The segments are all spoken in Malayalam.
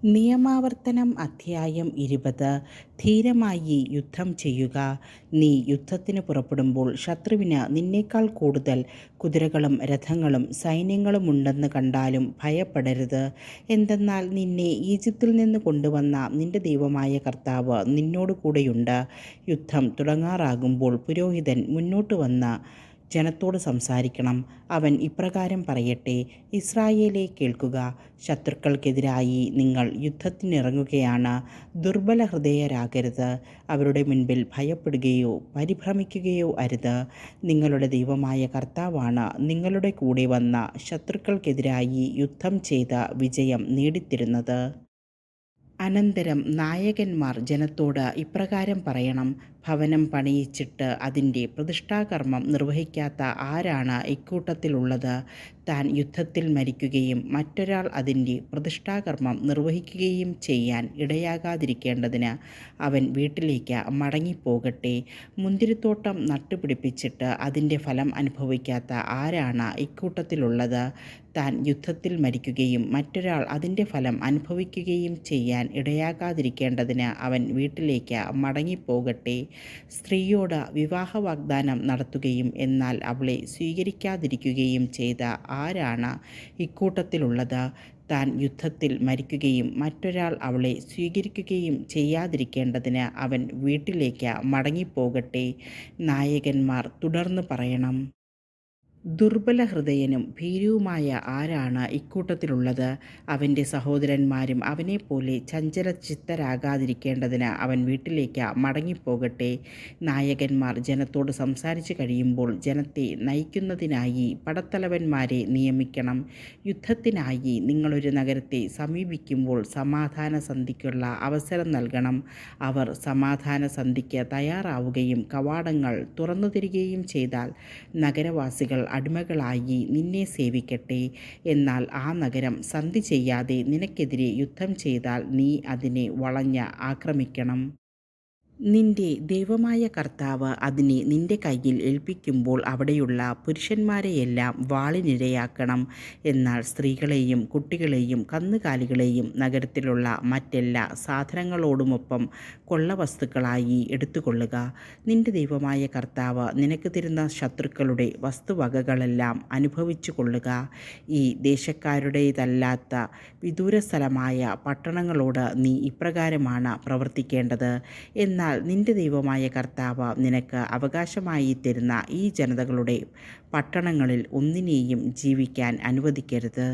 നിയമാവർത്തനം അധ്യായം 20. ധീരമായി യുദ്ധം ചെയ്യുക. നീ യുദ്ധത്തിന് പുറപ്പെടുമ്പോൾ ശത്രുവിന് നിന്നേക്കാൾ കൂടുതൽ കുതിരകളും രഥങ്ങളും സൈന്യങ്ങളുമുണ്ടെന്ന് കണ്ടാലും ഭയപ്പെടരുത്. എന്തെന്നാൽ നിന്നെ ഈജിപ്തിൽ നിന്ന് കൊണ്ടുവന്ന നിന്റെ ദൈവമായ കർത്താവ് നിന്നോട് കൂടെയുണ്ട്. യുദ്ധം തുടങ്ങാറാകുമ്പോൾ പുരോഹിതൻ മുന്നോട്ട് വന്ന് ജനത്തോട് സംസാരിക്കണം. അവൻ ഇപ്രകാരം പറയട്ടെ: ഇസ്രായേലേ, കേൾക്കുക. ശത്രുക്കൾക്കെതിരായി നിങ്ങൾ യുദ്ധത്തിനിറങ്ങുകയാണ്. ദുർബല ഹൃദയരാകരുത്. അവരുടെ മുൻപിൽ ഭയപ്പെടുകയോ പരിഭ്രമിക്കുകയോ അരുത്. നിങ്ങളുടെ ദൈവമായ കർത്താവാണ് നിങ്ങളുടെ കൂടെ വന്ന ശത്രുക്കൾക്കെതിരായി യുദ്ധം ചെയ്ത് വിജയം നേടിത്തരുന്നത്. അനന്തരം നായകന്മാർ ജനത്തോട് ഇപ്രകാരം പറയണം: ഭവനം പണിയിച്ചിട്ട് അതിൻ്റെ പ്രതിഷ്ഠാകർമ്മം നിർവഹിക്കാത്ത ആരാണ് ഇക്കൂട്ടത്തിലുള്ളത്? താൻ യുദ്ധത്തിൽ മരിക്കുകയും മറ്റൊരാൾ അതിൻ്റെ പ്രതിഷ്ഠാകർമ്മം നിർവഹിക്കുകയും ചെയ്യാൻ ഇടയാകാതിരിക്കേണ്ടതിന് അവൻ വീട്ടിലേക്ക് മടങ്ങിപ്പോകട്ടെ. മുന്തിരിത്തോട്ടം നട്ടുപിടിപ്പിച്ചിട്ട് അതിൻ്റെ ഫലം അനുഭവിക്കാത്ത ആരാണ് ഇക്കൂട്ടത്തിലുള്ളത്? താൻ യുദ്ധത്തിൽ മരിക്കുകയും മറ്റൊരാൾ അതിൻ്റെ ഫലം അനുഭവിക്കുകയും ചെയ്യാൻ ഇടയാകാതിരിക്കേണ്ടതിന് അവൻ വീട്ടിലേക്ക് മടങ്ങിപ്പോകട്ടെ. സ്ത്രീയോട് വിവാഹ വാഗ്ദാനം നടത്തുകയും എന്നാൽ അവളെ സ്വീകരിക്കാതിരിക്കുകയും ചെയ്ത ആരാണ് ഇക്കൂട്ടത്തിലുള്ളത്? താൻ യുദ്ധത്തിൽ മരിക്കുകയും മറ്റൊരാൾ അവളെ സ്വീകരിക്കുകയും ചെയ്യാതിരിക്കേണ്ടതിന് അവൻ വീട്ടിലേക്ക് മടങ്ങിപ്പോകട്ടെ. നായകന്മാർ തുടർന്ന് പറയണം: ദുർബല ഹൃദയനും ഭീരുവുമായ ആരാണ് ഇക്കൂട്ടത്തിലുള്ളത്? അവൻ്റെ സഹോദരന്മാരും അവനെപ്പോലെ ചഞ്ചലചിത്തരാകാതിരിക്കേണ്ടതിന് അവൻ വീട്ടിലേക്ക് മടങ്ങിപ്പോകട്ടെ. നായകന്മാർ ജനത്തോട് സംസാരിച്ചു കഴിയുമ്പോൾ ജനത്തെ നയിക്കുന്നതിനായി പടത്തലവന്മാരെ നിയമിക്കണം. യുദ്ധത്തിനായി നിങ്ങളൊരു നഗരത്തെ സമീപിക്കുമ്പോൾ സമാധാന സന്ധിക്കുള്ള അവസരം നൽകണം. അവർ സമാധാന സന്ധിക്ക് തയ്യാറാവുകയും കവാടങ്ങൾ തുറന്നു തരികയും ചെയ്താൽ നഗരവാസികൾ അടിമകളായി നിന്നെ സേവിക്കട്ടെ. എന്നാൽ ആ നഗരം സന്ധി ചെയ്യാതെ നിനക്കെതിരെ യുദ്ധം ചെയ്താൽ നീ അതിനെ വളഞ്ഞ് ആക്രമിക്കണം. നിന്റെ ദൈവമായ കർത്താവ് അതിനെ നിന്റെ കയ്യിൽ ഏൽപ്പിക്കുമ്പോൾ അവിടെയുള്ള പുരുഷന്മാരെയെല്ലാം വാളിനിരയാക്കണം. എന്നാൽ സ്ത്രീകളെയും കുട്ടികളെയും കന്നുകാലികളെയും നഗരത്തിലുള്ള മറ്റെല്ലാ സാധനങ്ങളോടുമൊപ്പം കൊള്ളവസ്തുക്കളായി എടുത്തുകൊള്ളുക. നിന്റെ ദൈവമായ കർത്താവ് നിനക്ക് തരുന്ന ശത്രുക്കളുടെ വസ്തുവകകളെല്ലാം അനുഭവിച്ചു കൊള്ളുക. ഈ ദേശക്കാരുടേതല്ലാത്ത വിദൂരസ്ഥലമായ പട്ടണങ്ങളോട് നീ ഇപ്രകാരമാണ് പ്രവർത്തിക്കേണ്ടത്. എന്നാൽ നിന്റെ ദൈവമായ കർത്താവ് നിനക്ക് അവകാശമായി തരുന്ന ഈ ജനതകളുടെ പട്ടണങ്ങളിൽ ഒന്നിനെയും ജീവിക്കാൻ അനുവദിക്കരുത്.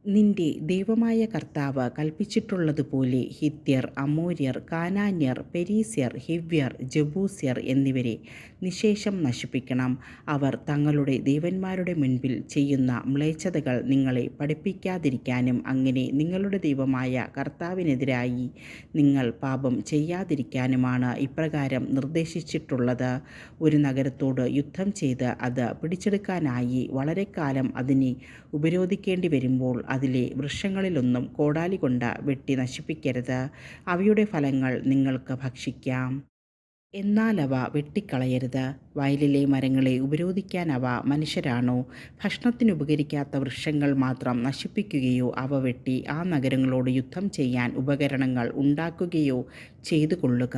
നിന്റെ ദൈവമായ കർത്താവ് കൽപ്പിച്ചിട്ടുള്ളതുപോലെ ഹിത്യർ, അമോര്യർ, കാനാന്യർ, പെരീസ്യർ, ഹിവ്യർ, ജബൂസ്യർ എന്നിവരെ നിശേഷം നശിപ്പിക്കണം. അവർ തങ്ങളുടെ ദേവന്മാരുടെ മുൻപിൽ ചെയ്യുന്ന മ്ലേച്ഛതകൾ നിങ്ങളെ പഠിപ്പിക്കാതിരിക്കാനും അങ്ങനെ നിങ്ങളുടെ ദൈവമായ കർത്താവിനെതിരായി നിങ്ങൾ പാപം ചെയ്യാതിരിക്കാനുമാണ് ഇപ്രകാരം നിർദ്ദേശിച്ചിട്ടുള്ളത്. ഒരു നഗരത്തോട് യുദ്ധം ചെയ്ത് അത് പിടിച്ചെടുക്കാനായി വളരെക്കാലം അതിനെ ഉപരോധിക്കേണ്ടി വരുമ്പോൾ അതിലെ വൃക്ഷങ്ങളിലൊന്നും കോടാലി കൊണ്ട് വെട്ടി നശിപ്പിക്കരുത്. അവയുടെ ഫലങ്ങൾ നിങ്ങൾക്ക് ഭക്ഷിക്കാം, എന്നാൽ അവ വെട്ടിക്കളയരുത്. വയലിലെ മരങ്ങളെ ഉപരോധിക്കാൻ അവ മനുഷ്യരാണോ? ഭക്ഷണത്തിനുപകരിക്കാത്ത വൃക്ഷങ്ങൾ മാത്രം നശിപ്പിക്കുകയോ അവ വെട്ടി ആ നഗരങ്ങളോട് യുദ്ധം ചെയ്യാൻ ഉപകരണങ്ങൾ ഉണ്ടാക്കുകയോ ചെയ്തു കൊള്ളുക.